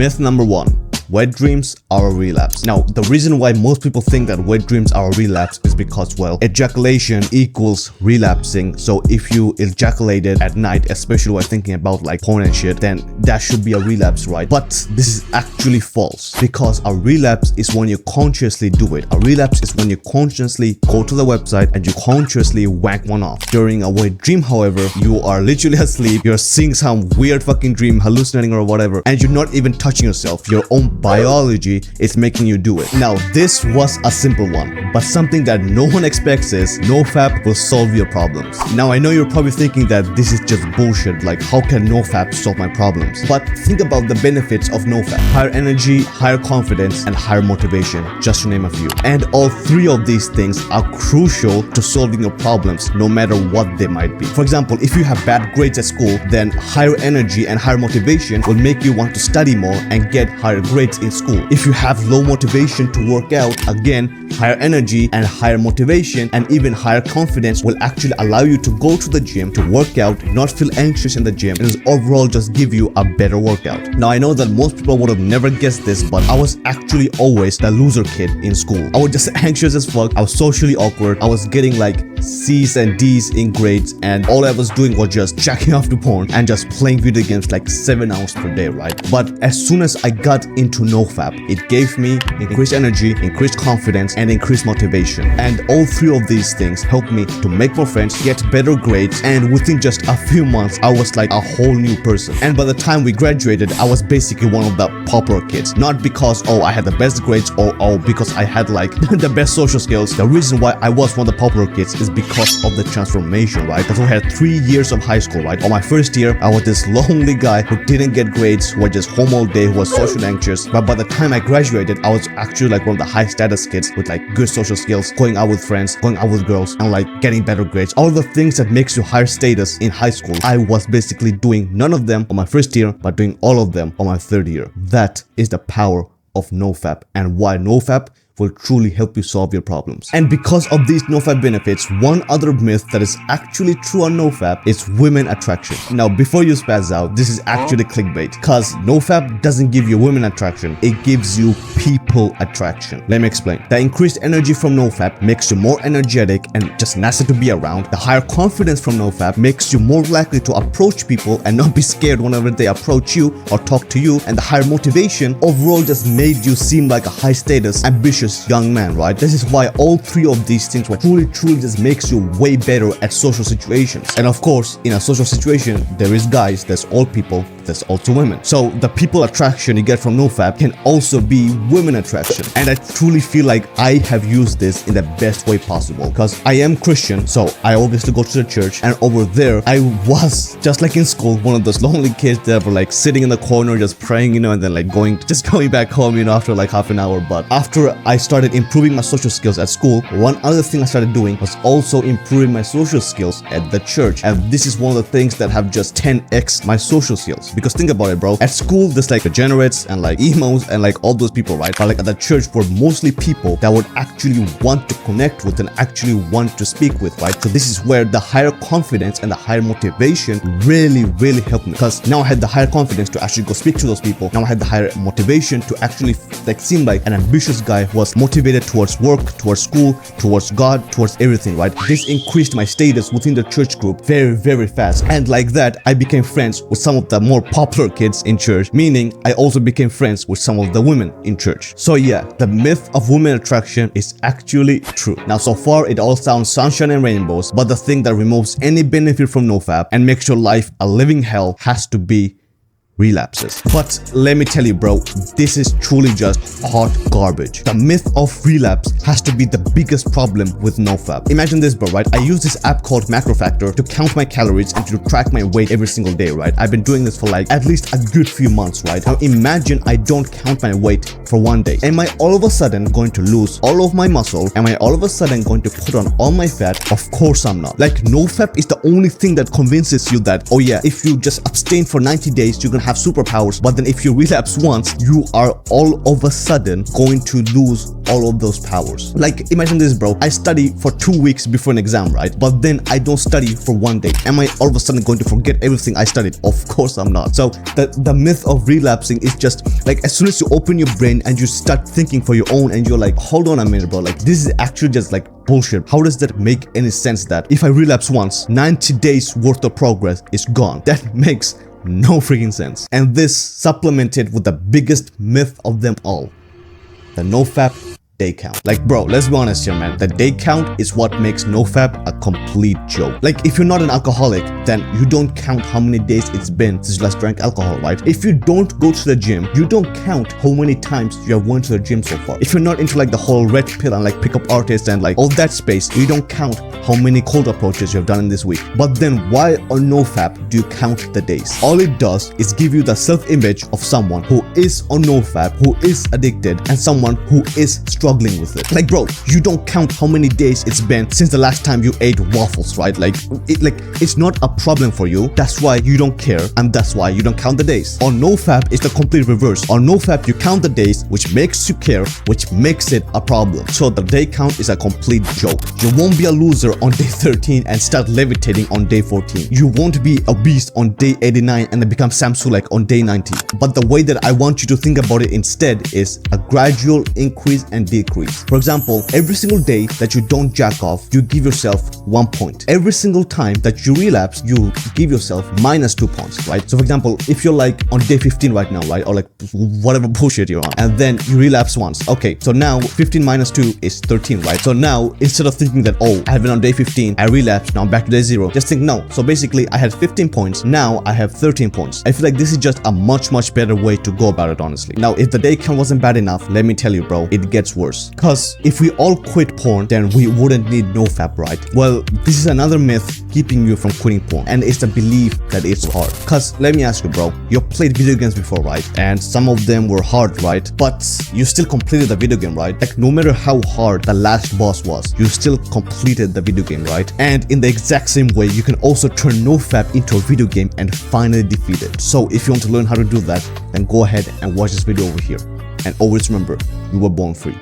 Myth number 1. Wet dreams are a relapse. Now, the reason why most people think that wet dreams are a relapse is because, well, ejaculation equals relapsing. So if you ejaculated at night, especially while thinking about like porn and shit, then that should be a relapse, right? But this is actually false, because a relapse is when you consciously do it. A relapse is when you consciously go to the website and you consciously whack one off. During a wet dream, however, you are literally asleep, you're seeing some weird fucking dream, hallucinating or whatever, and you're not even touching yourself. Your own biology is making you do it. Now, this was a simple one, but something that no one expects is NoFap will solve your problems. Now, I know you're probably thinking that this is just bullshit, like how can NoFap solve my problems? But think about the benefits of NoFap. Higher energy, higher confidence, and higher motivation, just to name a few. And all three of these things are crucial to solving your problems, no matter what they might be. For example, if you have bad grades at school, then higher energy and higher motivation will make you want to study more and get higher grades in school. If you have low motivation to work out, again, higher energy and higher motivation and even higher confidence will actually allow you to go to the gym to work out, not feel anxious in the gym, and overall just give you a better workout. Now, I know that most people would have never guessed this, but I was actually always the loser kid in school. I was just anxious as fuck. I was socially awkward. I was getting like C's and D's in grades, and all I was doing was just jacking off to porn and just playing video games like 7 hours per day, right? But as soon as I got into NoFap, it gave me increased energy, increased confidence, and increased motivation. And all three of these things helped me to make more friends, get better grades, and within just a few months, I was like a whole new person. And by the time we graduated, I was basically one of the popular kids. Not because, oh, I had the best grades, or oh, because I had like the best social skills. The reason why I was one of the popular kids is because of the transformation, right? Because I had 3 years of high school, right? On my first year, I was this lonely guy who didn't get grades, who was just home all day, who was social anxious. But by the time I graduated, I was actually like one of the high status kids with like good social skills, going out with friends, going out with girls, and like getting better grades. All the things that makes you higher status in high school, I was basically doing none of them on my first year, but doing all of them on my third year. That is the power of NoFap, and why NoFap will truly help you solve your problems. And because of these NoFap benefits, one other myth that is actually true on NoFap is women attraction. Now, before you spaz out, this is actually clickbait, because NoFap doesn't give you women attraction, it gives you people attraction. Let me explain. The increased energy from NoFap makes you more energetic and just nicer to be around. The higher confidence from NoFap makes you more likely to approach people and not be scared whenever they approach you or talk to you. And the higher motivation overall just made you seem like a high status, ambitious young man, right? This is why all three of these things will truly just makes you way better at social situations. And of course, in a social situation, there is guys, there's all people, there's also women. So the people attraction you get from NoFap can also be women attraction. And I truly feel like I have used this in the best way possible, because I am Christian, so I obviously go to the church, and over there I was just like in school, one of those lonely kids that were like sitting in the corner just praying, you know, and then like going back home, you know, after like half an hour. But after I started improving my social skills at school, one other thing I started doing was also improving my social skills at the church. And this is one of the things that have just 10x my social skills. Because think about it, bro. At school, there's like degenerates and like emos and like all those people, right? But like at the church, we're mostly people that would actually want to connect with and actually want to speak with, right? So this is where the higher confidence and the higher motivation really helped me. Because now I had the higher confidence to actually go speak to those people. Now I had the higher motivation to actually like seem like an ambitious guy who was motivated towards work, towards school, towards God, towards everything, right? This increased my status within the church group very fast. And like that, I became friends with some of the more popular kids in church, meaning I also became friends with some of the women in church. So yeah, the myth of women attraction is actually true. Now, so far, it all sounds sunshine and rainbows, but the thing that removes any benefit from NoFap and makes your life a living hell has to be relapses. But let me tell you, bro, this is truly just hot garbage. The myth of relapse has to be the biggest problem with NoFap. Imagine this, bro, right? I use this app called MacroFactor to count my calories and to track my weight every single day, right? I've been doing this for like at least a good few months, right? Now imagine I don't count my weight for one day. Am I all of a sudden going to lose all of my muscle? Am I all of a sudden going to put on all my fat? Of course I'm not. Like, NoFap is the only thing that convinces you that, oh yeah, if you just abstain for 90 days, you're gonna have have superpowers, but then if you relapse once, you are all of a sudden going to lose all of those powers. Like, imagine this, bro. I study for 2 weeks before an exam, right? But then I don't study for 1 day. Am I all of a sudden going to forget everything I studied? Of course I'm not. So the myth of relapsing is just like, as soon as you open your brain and you start thinking for your own, and you're like, hold on a minute, bro, like this is actually just like bullshit. How does that make any sense that if I relapse once, 90 days worth of progress is gone? That makes no freaking sense. And this supplemented with the biggest myth of them all, the nofap day count. Like, bro, let's be honest here, man. The day count is what makes nofap a complete joke. Like, if you're not an alcoholic, then you don't count how many days it's been since you last drank alcohol, right? If you don't go to the gym, you don't count how many times you have went to the gym so far. If you're not into like the whole red pill and like pickup artists and like all that space, you don't count how many cold approaches you have done in this week. But then why on nofap do you count the days? All it does is give you the self-image of someone who is on nofap, who is addicted, and someone who is struggling with it. Like, bro, you don't count how many days it's been since the last time you ate waffles, right? Like it's not a problem for you. That's why you don't care, and that's why you don't count the days. On nofap, it's the complete reverse. On nofap, you count the days, which makes you care, which makes it a problem. So the day count is a complete joke. You won't be a loser on day 13 and start levitating on day 14. You won't be a beast on day 89 and then become Sam Sulek on day 90. But the way that I want you to think about it instead is a gradual increase and decrease. For example, every single day that you don't jack off, you give yourself 1 point. Every single time that you relapse, you give yourself -2 points, right? So for example, if you're like on day 15 right now, right? Or like whatever bullshit you're on, and then you relapse once. Okay, so now 15 minus 2 is 13, right? So now instead of thinking that, oh, I have been on day 15, I relapsed, now I'm back to day 0, just think, no. So basically I had 15 points, now I have 13 points. I feel like this is just a much better way to go about it, honestly. Now, if the day count wasn't bad enough, let me tell you, bro, it gets worse. Cause if we all quit porn, then we wouldn't need nofap, right? Well, this is another myth keeping you from quitting porn, and it's the belief that it's hard. Cause let me ask you, bro, you played video games before, right? And some of them were hard, right? But you still completed the video game, right? Like, no matter how hard the last boss was, you still completed the video game, right? And in the exact same way, you can also turn nofap into a video game and finally defeat it. So if you want to learn how to do that, then go ahead and watch this video over here. And always remember, you were born free.